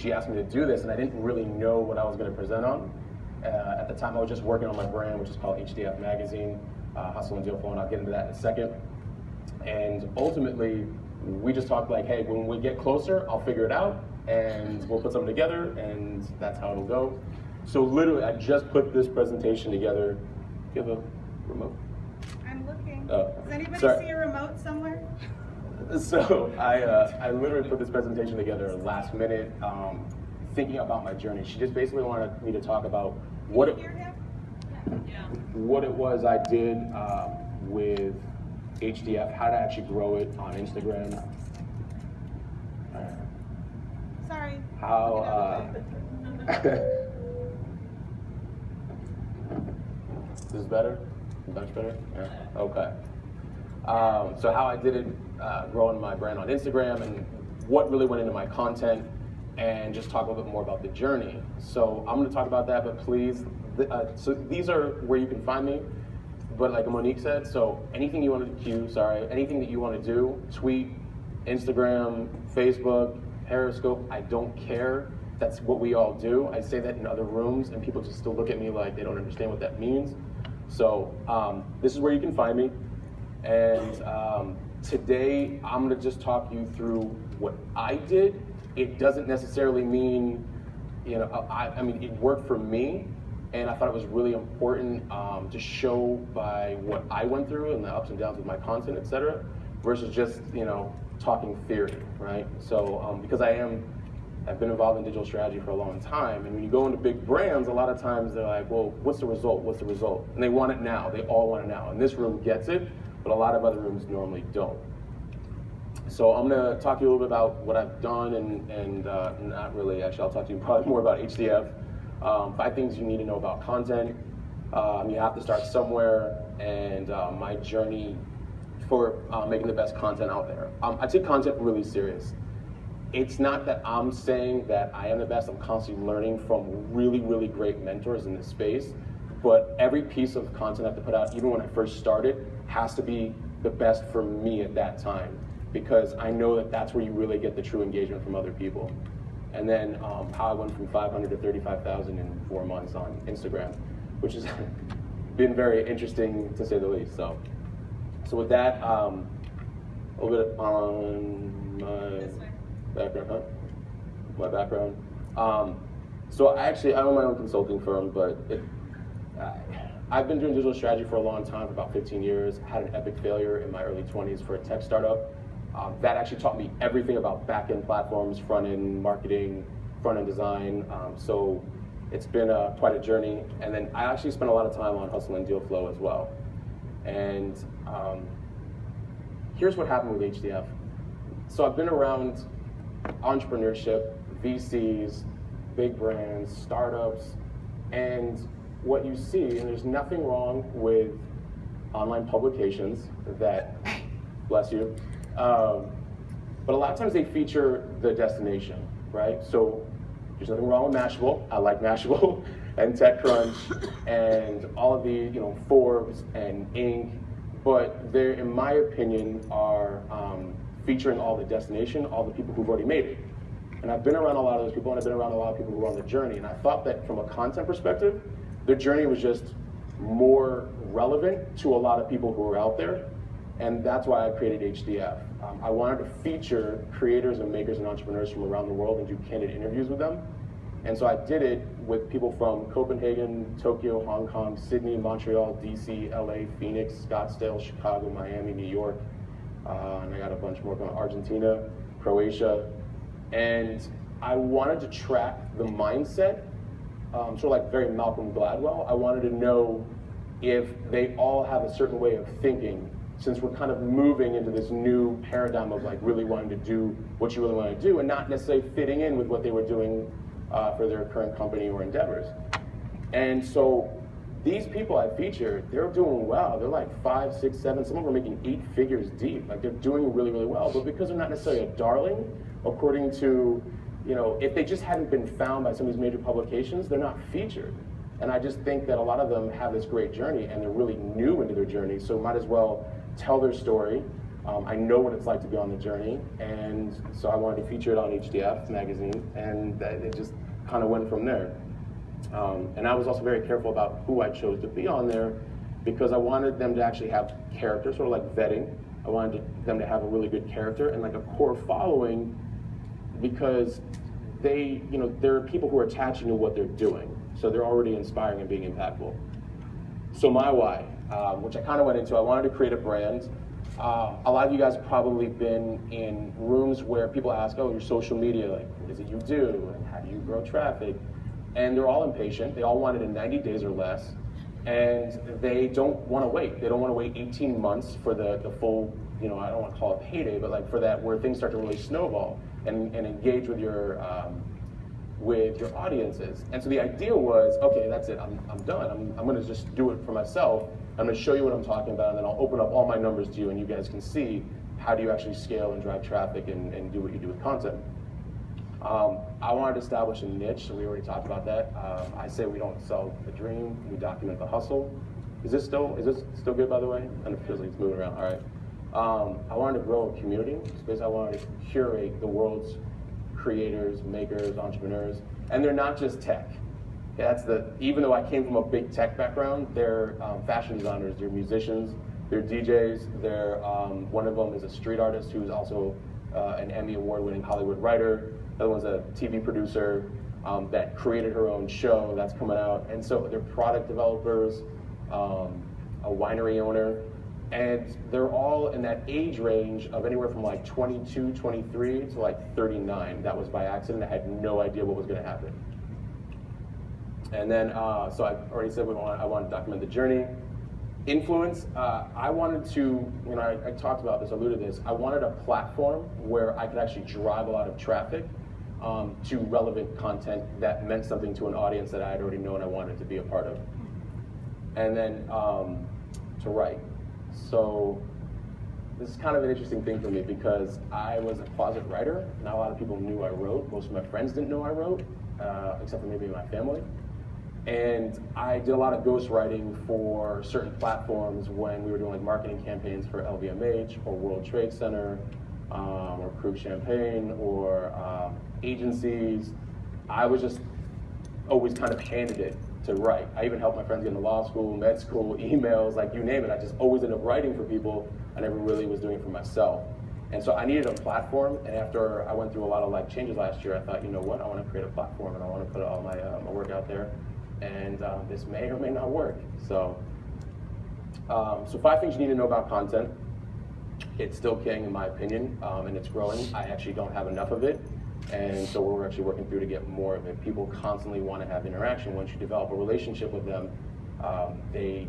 she asked me to do this, and I didn't really know what I was going to present on. At the time, I was just working on my brand, which is called HDF Magazine, Hustle and Deal Flow, and I'll get into that in a second. And ultimately, we just talked like, hey, when we get closer, I'll figure it out, and we'll put something together, and that's how it'll go. So literally, I just put this presentation together. Do you have a remote? I'm looking. Oh, Does anybody sorry. see a remote somewhere? So I literally put this presentation together last minute, thinking about my journey. She just basically wanted me to talk about what it was I did with HDF, how to actually grow it on Instagram. Sorry. How this is better? Much better? Yeah. Okay. So how I did it, growing my brand on Instagram, and what really went into my content, and just talk a little bit more about the journey. So I'm going to talk about that, but please, so these are where you can find me. But like Monique said, so anything you want to anything that you want to do, tweet, Instagram, Facebook, Periscope, I don't care. That's what we all do. I say that in other rooms, and people just still look at me like they don't understand what that means. So this is where you can find me. And today, I'm going to just talk you through what I did. It doesn't necessarily mean, you know, I mean, it worked for me, and I thought it was really important to show by what I went through and the ups and downs with my content, etc., versus just, you know, talking theory, right? So because I've been involved in digital strategy for a long time, and when you go into big brands, a lot of times they're like, well, what's the result? What's the result? And they want it now. They all want it now. And this room gets it, but a lot of other rooms normally don't. So I'm going to talk to you a little bit about what I've done, and not really, actually, I'll talk to you probably more about HDF. 5 things you need to know about content. You have to start somewhere, and my journey for making the best content out there. I take content really serious. It's not that I'm saying that I am the best. I'm constantly learning from really, really great mentors in this space. But every piece of content I have to put out, even when I first started, has to be the best for me at that time, because I know that that's where you really get the true engagement from other people. And then how I went from 500 to 35,000 in 4 months on Instagram, which has been very interesting to say the least. So with that, a little bit on my background, my background. So I own my own consulting firm, but I've been doing digital strategy for a long time, for about 15 years. Had an epic failure in my early 20s for a tech startup. That actually taught me everything about back-end platforms, front-end marketing, front-end design. So it's been quite a journey. And then I actually spent a lot of time on Hustle and Deal Flow as well. And here's what happened with HDF. So I've been around entrepreneurship, VCs, big brands, startups, and what you see, and there's nothing wrong with online publications that, bless you, but a lot of times they feature the destination, right? So there's nothing wrong with Mashable. I like Mashable and TechCrunch and all of the, you know, Forbes and Inc. But they, in my opinion, are featuring all the destination, all the people who've already made it. And I've been around a lot of those people, and I've been around a lot of people who are on the journey. And I thought that from a content perspective, their journey was just more relevant to a lot of people who are out there. And that's why I created HDF. I wanted to feature creators and makers and entrepreneurs from around the world and do candid interviews with them. And so I did it with people from Copenhagen, Tokyo, Hong Kong, Sydney, Montreal, DC, LA, Phoenix, Scottsdale, Chicago, Miami, New York, and I got a bunch more going, Argentina, Croatia. And I wanted to track the mindset, sort of like very Malcolm Gladwell. I wanted to know if they all have a certain way of thinking, since we're kind of moving into this new paradigm of like really wanting to do what you really want to do and not necessarily fitting in with what they were doing for their current company or endeavors. And so these people I featured, they're doing well. They're like 5, 6, 7, some of them are making 8 figures deep. Like they're doing really, really well. But because they're not necessarily a darling, according to, you know, if they just hadn't been found by some of these major publications, they're not featured. And I just think that a lot of them have this great journey and they're really new into their journey, so might as well tell their story, I know what it's like to be on the journey, and so I wanted to feature it on HDF magazine, and it just kind of went from there. And I was also very careful about who I chose to be on there, because I wanted them to actually have character, sort of like vetting. I wanted them to have a really good character and like a core following, because there are people who are attaching to what they're doing, so they're already inspiring and being impactful. So my why, which I kind of went into, I wanted to create a brand. A lot of you guys have probably been in rooms where people ask, oh, your social media, like, what is it you do? And how do you grow traffic? And they're all impatient. They all want it in 90 days or less. And they don't want to wait. They don't want to wait 18 months for the full, I don't want to call it payday, but like for that, where things start to really snowball and engage with your audiences. And so the idea was, okay, that's it, I'm done. I'm going to just do it for myself. I'm going to show you what I'm talking about, and then I'll open up all my numbers to you, and you guys can see how do you actually scale and drive traffic and do what you do with content. I wanted to establish a niche, so we already talked about that. I say we don't sell the dream, we document the hustle. Is this still good, by the way? And it feels like it's moving around. All right. I wanted to grow a community. Basically, I wanted to curate the world's creators, makers, entrepreneurs, and they're not just tech. Even though I came from a big tech background, they're fashion designers, they're musicians, they're DJs, one of them is a street artist who's also an Emmy award-winning Hollywood writer. The other one's a TV producer that created her own show that's coming out. And so they're product developers, a winery owner, and they're all in that age range of anywhere from like 22, 23 to like 39. That was by accident. I had no idea what was going to happen. And then, so I already said I want to document the journey. Influence, I wanted to, I talked about this, alluded to this, I wanted a platform where I could actually drive a lot of traffic to relevant content that meant something to an audience that I had already known I wanted to be a part of. And then to write. So this is kind of an interesting thing for me, because I was a closet writer. Not a lot of people knew I wrote. Most of my friends didn't know I wrote, except for maybe my family. And I did a lot of ghostwriting for certain platforms when we were doing like marketing campaigns for LVMH or World Trade Center or Krug Champagne or agencies. I was just always kind of handed it to write. I even helped my friends get into law school, med school, emails, like you name it. I just always ended up writing for people. I never really was doing it for myself. And so I needed a platform, and after I went through a lot of like changes last year, I thought, you know what, I want to create a platform and I want to put all my work out there. And this may or may not work. So 5 things you need to know about content. It's still king in my opinion, and it's growing. I actually don't have enough of it, and so we're actually working through to get more of it. People constantly want to have interaction. Once you develop a relationship with them, they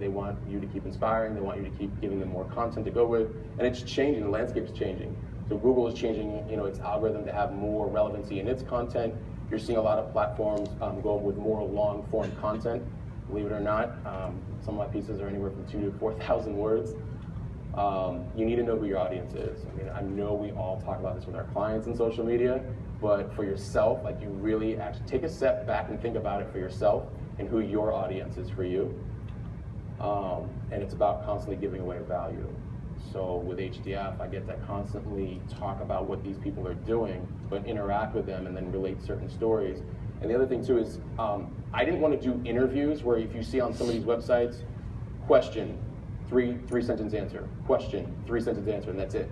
want you to keep inspiring, they want you to keep giving them more content to go with, and it's changing, the landscape's changing. So Google is changing, its algorithm to have more relevancy in its content. You're seeing a lot of platforms go with more long-form content. Believe it or not, some of my pieces are anywhere from 2,000 to 4,000 words. You need to know who your audience is. I mean, I know we all talk about this with our clients in social media, but for yourself, like you really actually take a step back and think about it for yourself and who your audience is for you. And it's about constantly giving away value. So with HDF, I get to constantly talk about what these people are doing, but interact with them and then relate certain stories. And the other thing too is, I didn't want to do interviews where if you see on some of these websites, question, three sentence answer, question, 3 sentence answer, and that's it.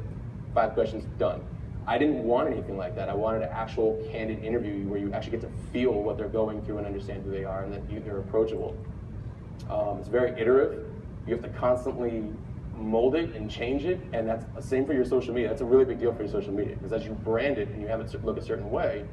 5 questions, done. I didn't want anything like that. I wanted an actual candid interview where you actually get to feel what they're going through and understand who they are and that they're approachable. It's very iterative. You have to constantly mold it and change it, and that's the same for your social media. That's a really big deal for your social media, because as you brand it and you have it look a certain way,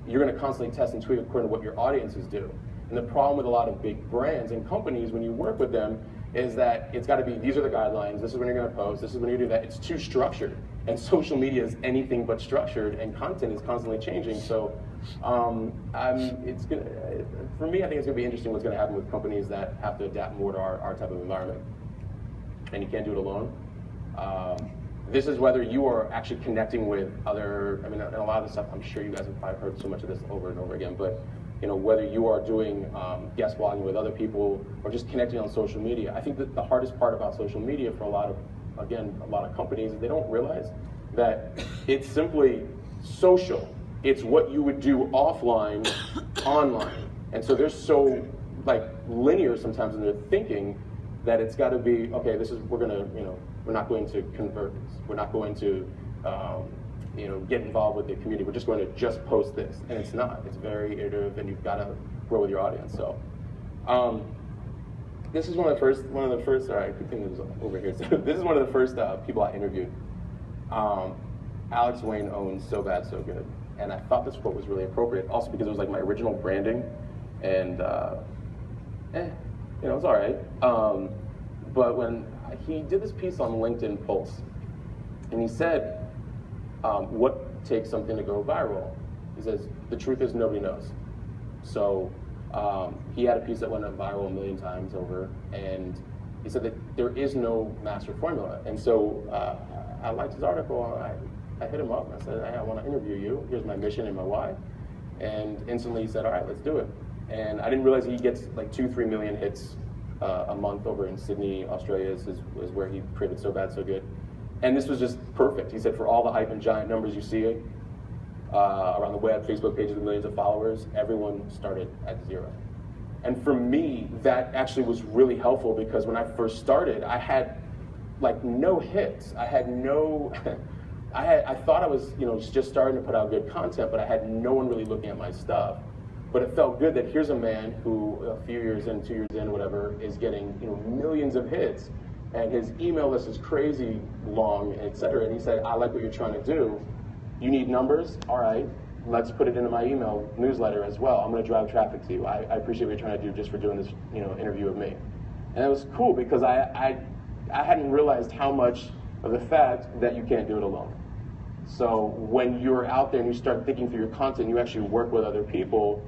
you're going to constantly test and tweak according to what your audiences do. And the problem with a lot of big brands and companies when you work with them is that it's got to be, these are the guidelines, this is when you're going to post, this is when you do that. It's too structured, and social media is anything but structured, and content is constantly changing. So it's gonna, for me, I think it's going to be interesting what's going to happen with companies that have to adapt more to our type of environment. And you can't do it alone. This is whether you are actually connecting with other, and a lot of the stuff, I'm sure you guys have probably heard so much of this over and over again, but whether you are doing guest blogging with other people or just connecting on social media. I think that the hardest part about social media for a lot of again, a lot of companies, they don't realize that it's simply social. It's what you would do offline, online. And so they're so like linear sometimes in their thinking that it's got to be, okay, we're not going to convert this. We're not going to, get involved with the community. We're just going to just post this. And it's not. It's very iterative, and you've got to grow with your audience. So this is one of the first, sorry, I keep thinking this over here. So this is one of the first people I interviewed. Alex Wayne owns So Bad, So Good. And I thought this quote was really appropriate, also because it was like my original branding, and it's all right. But when he did this piece on LinkedIn Pulse, and he said, what takes something to go viral? He says, the truth is nobody knows. So he had a piece that went viral 1 million times over, and he said that there is no master formula. And so I liked his article. I hit him up and I said, hey, I want to interview you. Here's my mission and my why. And instantly he said, all right, let's do it. And I didn't realize he gets like 2-3 million hits a month over in Sydney, Australia is where he created So Bad, So Good. And this was just perfect. He said, for all the hype and giant numbers you see around the web, Facebook pages with millions of followers, everyone started at 0. And for me, that actually was really helpful, because when I first started, I had like no hits. I had no, I thought I was just starting to put out good content, but I had no one really looking at my stuff. But it felt good that here's a man who a few years in, 2 years in, whatever, is getting millions of hits, and his email list is crazy long, etc. And he said, I like what you're trying to do. You need numbers? All right, let's put it into my email newsletter as well. I'm going to drive traffic to you. I appreciate what you're trying to do just for doing this interview with me. And it was cool, because I hadn't realized how much of the fact that you can't do it alone. So when you're out there and you start thinking through your content, you actually work with other people,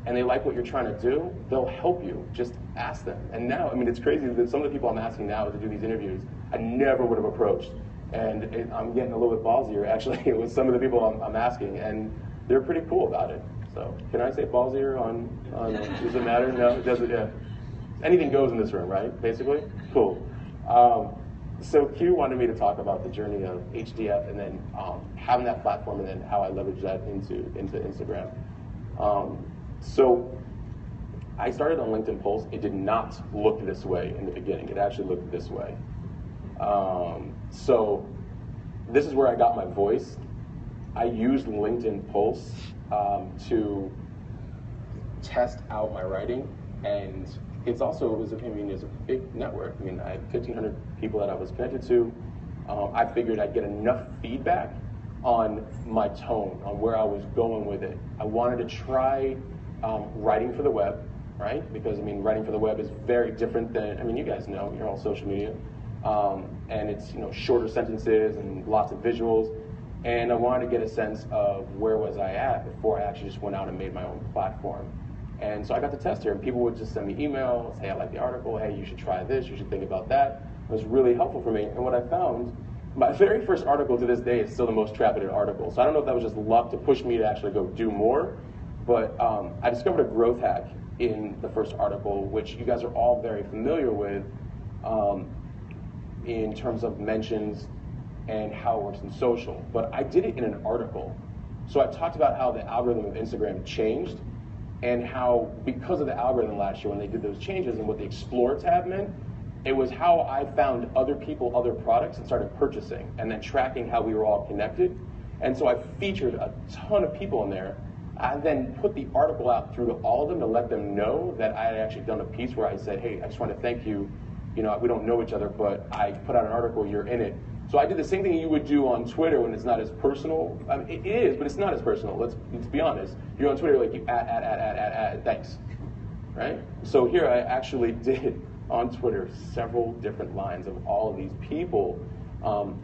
and they like what you're trying to do, they'll help you. Just ask them. And now, I mean, it's crazy that some of the people I'm asking now to do these interviews, I never would have approached. And I'm getting a little bit ballsier, actually, with some of the people I'm asking, and they're pretty cool about it. So can I say ballsier on does it matter? No, it doesn't, yeah. Anything goes in this room, right, basically? Cool. So Q wanted me to talk about the journey of HDF, and then having that platform, and then how I leverage that into Instagram. So I started on LinkedIn Pulse. It did not look this way in the beginning. It actually looked this way. So this is where I got my voice. I used LinkedIn Pulse to test out my writing, and it's a big network. I mean, I had 1,500 people that I was connected to. I figured I'd get enough feedback on my tone, on where I was going with it. I wanted to try writing for the web, right? Because writing for the web is very different than, you guys know, you're all social media. And it's shorter sentences and lots of visuals. And I wanted to get a sense of where was I at before I actually just went out and made my own platform. And so I got to test here, and people would just send me emails, hey, I like the article, hey, you should try this, you should think about that. It was really helpful for me. And what I found, my very first article to this day is still the most trafficked article. So I don't know if that was just luck to push me to actually go do more, but I discovered a growth hack in the first article, which you guys are all very familiar with, in terms of mentions and how it works in social. But I did it in an article. So I talked about how the algorithm of Instagram changed, and how, because of the algorithm last year when they did those changes and what the Explore tab meant, it was how I found other people, other products, and started purchasing, and then tracking how we were all connected. And so I featured a ton of people in there. I then put the article out through to all of them to let them know that I had actually done a piece where I said, hey, I just want to thank you. We don't know each other, but I put out an article, you're in it. So I did the same thing you would do on Twitter when it's not as personal. It is, but it's not as personal. Let's be honest. You're on Twitter, like you add, thanks, right? So here I actually did on Twitter several different lines of all of these people,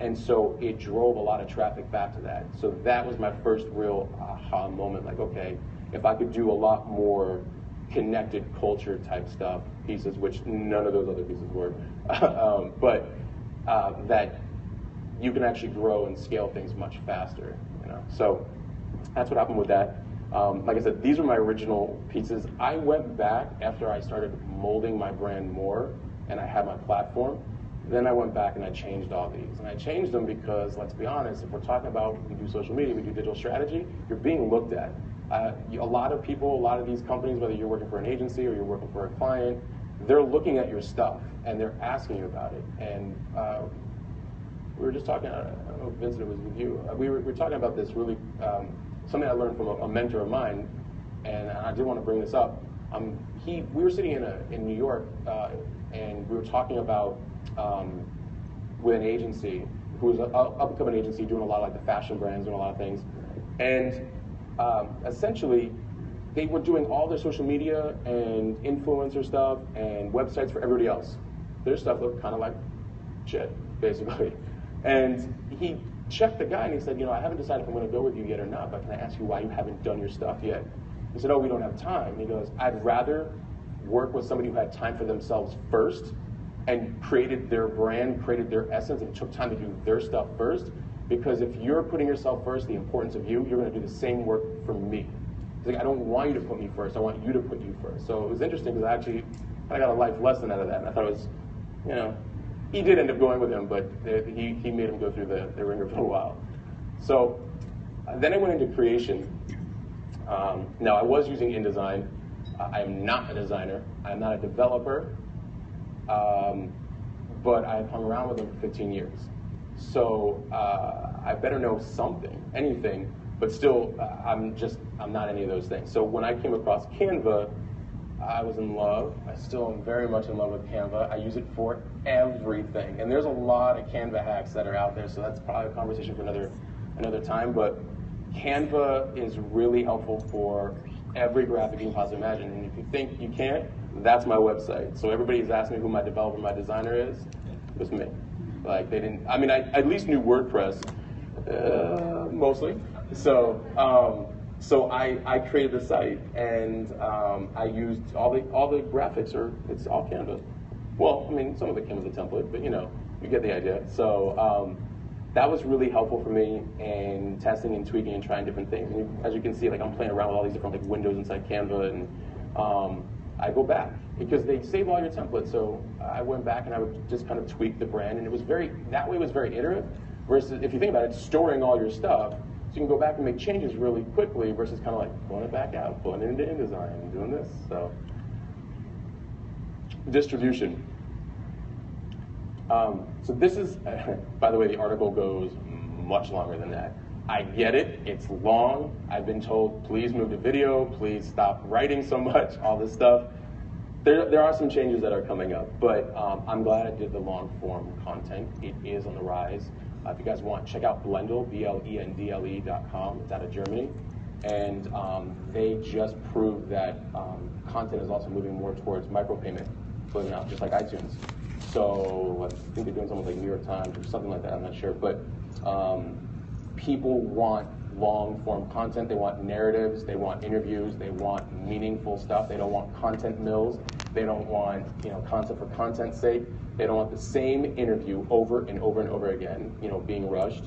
and so it drove a lot of traffic back to that. So that was my first real aha moment. Like, okay, if I could do a lot more connected culture type stuff, pieces, which none of those other pieces were, but that you can actually grow and scale things much faster, So that's what happened with that. Like I said, these were my original pieces. I went back after I started molding my brand more and I had my platform. Then I went back and I changed all these. And I changed them because, let's be honest, if we're talking about we do social media, we do digital strategy, you're being looked at. A lot of people, a lot of these companies, whether you're working for an agency or you're working for a client, they're looking at your stuff and they're asking you about it. And we were just talking, I don't know if Vincent, it was with you, we were talking about this really, something I learned from a mentor of mine, and I did want to bring this up. We were sitting in New York, and we were talking about with an agency who was an up-and-coming agency doing a lot of like the fashion brands, doing a lot of things, and essentially they were doing all their social media and influencer stuff and websites for everybody else. Their stuff looked kind of like shit, basically. And he checked the guy and he said, I haven't decided if I'm going to go with you yet or not, but can I ask you why you haven't done your stuff yet? He said, oh, we don't have time. And he goes, I'd rather work with somebody who had time for themselves first and created their brand, created their essence, and took time to do their stuff first, because if you're putting yourself first, the importance of you, you're going to do the same work for me. He's like, I don't want you to put me first, I want you to put you first. So it was interesting because I got a life lesson out of that, and I thought it was, he did end up going with him, but he made him go through the ringer for a while. So then I went into creation. Now I was using InDesign. I am not a designer. I'm not a developer. But I've hung around with them for 15 years. So I better know something, anything, but still I'm not any of those things. So when I came across Canva, I was in love. I still am very much in love with Canva. I use it for everything. And there's a lot of Canva hacks that are out there, so that's probably a conversation for another time. But Canva is really helpful for every graphic you can possibly imagine. And if you think you can't, that's my website. So everybody's asking me who my developer, my designer is. It was me. Like they didn't. I mean, I at least knew WordPress, mostly. So I created the site, and I used all the graphics. It's all Canva. Well, I mean, some of it came with a template, but you get the idea. So that was really helpful for me in testing and tweaking and trying different things. And as you can see, like I'm playing around with all these different like windows inside Canva, and I go back because they save all your templates. So I went back and I would just kind of tweak the brand, and it was very iterative. Versus if you think about it, storing all your stuff, so you can go back and make changes really quickly versus kind of like pulling it back out, pulling it into InDesign, and doing this. So distribution. So this is, by the way, the article goes much longer than that. I get it, it's long. I've been told, please move to video, please stop writing so much, all this stuff. There are some changes that are coming up, but I'm glad I did the long form content. It is on the rise. If you guys want, check out Blendle, BLENDLE.com. It's out of Germany. And they just proved that content is also moving more towards micropayment, believe it or not, just like iTunes. So I think they're doing something like New York Times or something like that, I'm not sure. But people want long form content, they want narratives, they want interviews, they want meaningful stuff, they don't want content mills, they don't want content for content's sake, they don't want the same interview over and over and over again, being rushed.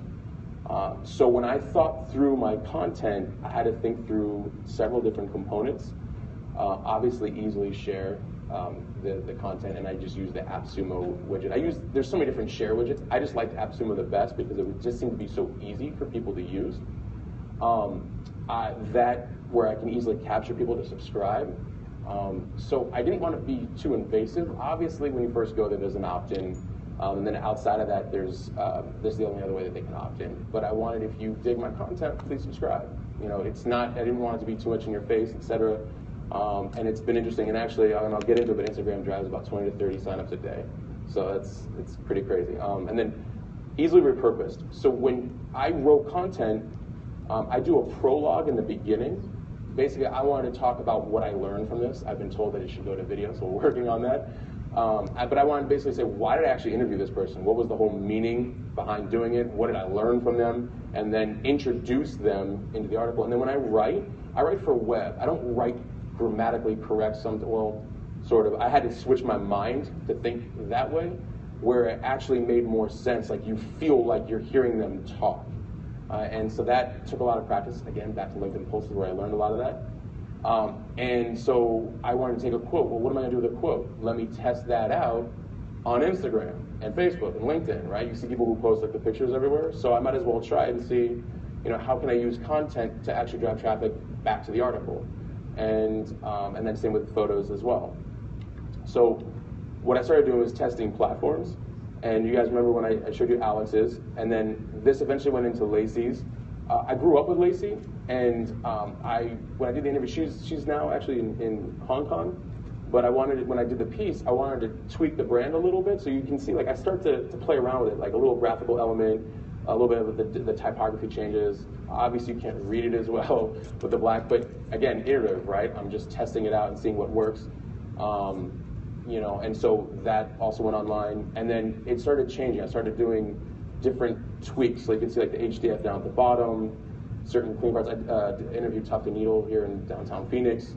So when I thought through my content, I had to think through several different components. Obviously easily share the content, and I just use the AppSumo widget. There's so many different share widgets. I just liked AppSumo the best because it would just seem to be so easy for people to use. That where I can easily capture people to subscribe. So I didn't want to be too invasive. Obviously, when you first go there, there's an opt-in, and then outside of that, there's the only other way that they can opt in. But I wanted, if you dig my content, please subscribe. It's not. I didn't want it to be too much in your face, etc. And it's been interesting. And actually, and I'll get into it, but Instagram drives about 20 to 30 signups a day, so it's pretty crazy. And then easily repurposed. So when I wrote content, I do a prologue in the beginning. Basically, I wanted to talk about what I learned from this. I've been told that it should go to video, so we're working on that. But I wanted to basically say, why did I actually interview this person? What was the whole meaning behind doing it? What did I learn from them? And then introduce them into the article. And then when I write for web. I don't write grammatically correct sort of. I had to switch my mind to think that way, where it actually made more sense. Like you feel like you're hearing them talk. And so that took a lot of practice. Again, back to LinkedIn Posts where I learned a lot of that. And so I wanted to take a quote. Well, what am I going to do with a quote? Let me test that out on Instagram and Facebook and LinkedIn, right? You see people who post like the pictures everywhere. So I might as well try and see, how can I use content to actually drive traffic back to the article, and then same with photos as well. So what I started doing was testing platforms, and you guys remember when I showed you Alex's, and then this eventually went into Lacey's. I grew up with Lacey, and when I did the interview, she's now actually in Hong Kong. But when I did the piece, I wanted to tweak the brand a little bit, so you can see, like, I start to play around with it, like a little graphical element, a little bit of the typography changes. Obviously, you can't read it as well with the black, but again, iterative, right? I'm just testing it out and seeing what works. And so that also went online, and then it started changing. I started doing different tweaks, so you can see like the HDF down at the bottom, certain clean parts. I interviewed Tuft and Needle here in downtown Phoenix.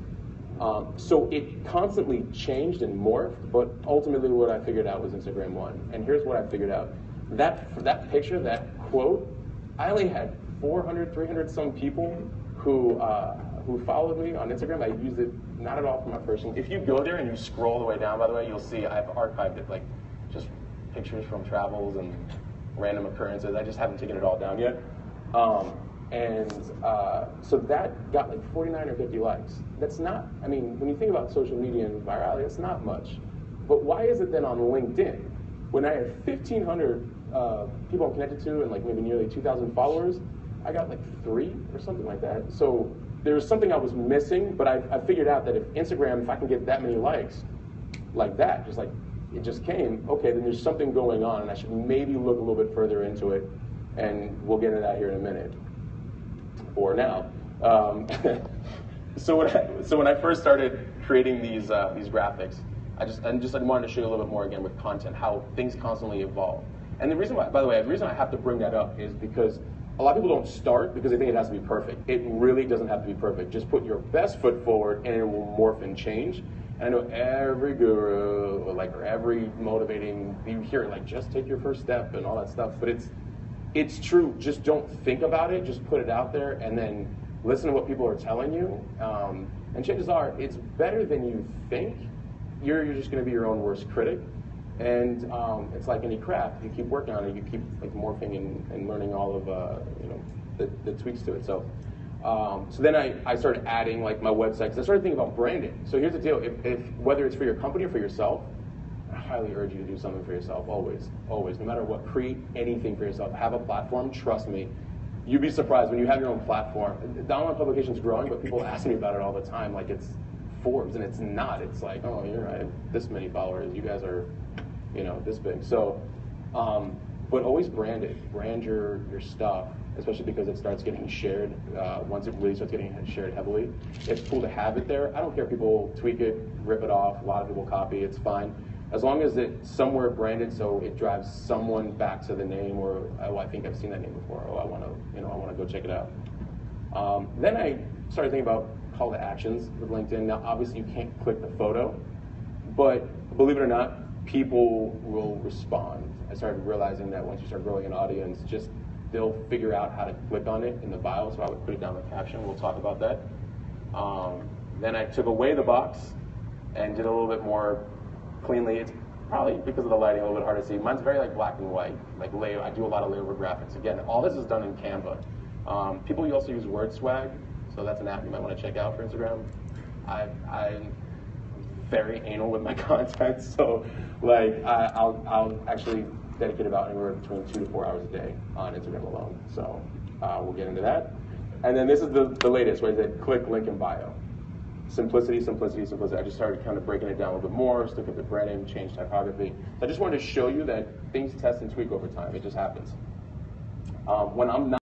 So it constantly changed and morphed, but ultimately what I figured out was Instagram won. And here's what I figured out. That picture, that quote, I only had 400, 300 some people who followed me on Instagram. I used it not at all for my personal. If you go there and you scroll all the way down, by the way, you'll see I've archived it, like just pictures from travels and random occurrences. I just haven't taken it all down yet. So that got like 49 or 50 likes. That's not, when you think about social media and virality, it's not much. But why is it then on LinkedIn, when I had 1,500 people I'm connected to and like maybe nearly 2,000 followers, I got like 3 or something like that. So there was something I was missing, but I figured out that if Instagram, if I can get that many likes like that, just like it just came, okay, then there's something going on, and I should maybe look a little bit further into it, and we'll get into that here in a minute, or now. So when I first started creating these graphics, I wanted to show you a little bit more again with content, how things constantly evolve. And the reason why, by the way, the reason I have to bring that up is because a lot of people don't start because they think it has to be perfect. It really doesn't have to be perfect. Just put your best foot forward, and it will morph and change. And I know every guru, or every motivating, you hear it, like, just take your first step and all that stuff. But it's true. Just don't think about it. Just put it out there, and then listen to what people are telling you. And chances are, it's better than you think. You're just going to be your own worst critic. And it's like any craft. You keep working on it. You keep like morphing and learning all of the tweaks to it. So then I started adding like my website, because I started thinking about branding. So here's the deal: if whether it's for your company or for yourself, I highly urge you to do something for yourself. Always, no matter what, create anything for yourself. Have a platform. Trust me, you'd be surprised when you have your own platform. The online publication's growing, but people ask me about it all the time, like it's Forbes, and it's not. It's like, oh, you're right, this many followers. You guys are, this big. So, but always brand it. Brand your stuff, especially because it starts getting shared. Once it really starts getting shared heavily, it's cool to have it there. I don't care if people tweak it, rip it off. A lot of people copy. It's fine, as long as it's somewhere branded, so it drives someone back to the name, or oh, I think I've seen that name before. Oh, I want to go check it out. Then I started thinking about call to actions with LinkedIn. Now, obviously, you can't click the photo, but believe it or not, people will respond. I started realizing that once you start growing an audience, they'll figure out how to click on it in the bio, so I would put it down in the caption. We'll talk about that. Then I took away the box and did a little bit more cleanly. It's probably because of the lighting a little bit hard to see. Mine's very like black and white, like I do a lot of layover graphics. Again, all this is done in Canva. People also use WordSwag, so that's an app you might want to check out for Instagram. I'm very anal with my content, so like I'll actually dedicate about anywhere between 2 to 4 hours a day on Instagram alone. So we'll get into that. And then this is the latest, where I said click link in bio. Simplicity. I just started kind of breaking it down a little bit more, stuck at the branding, changed typography. So I just wanted to show you that things test and tweak over time. It just happens. When I'm not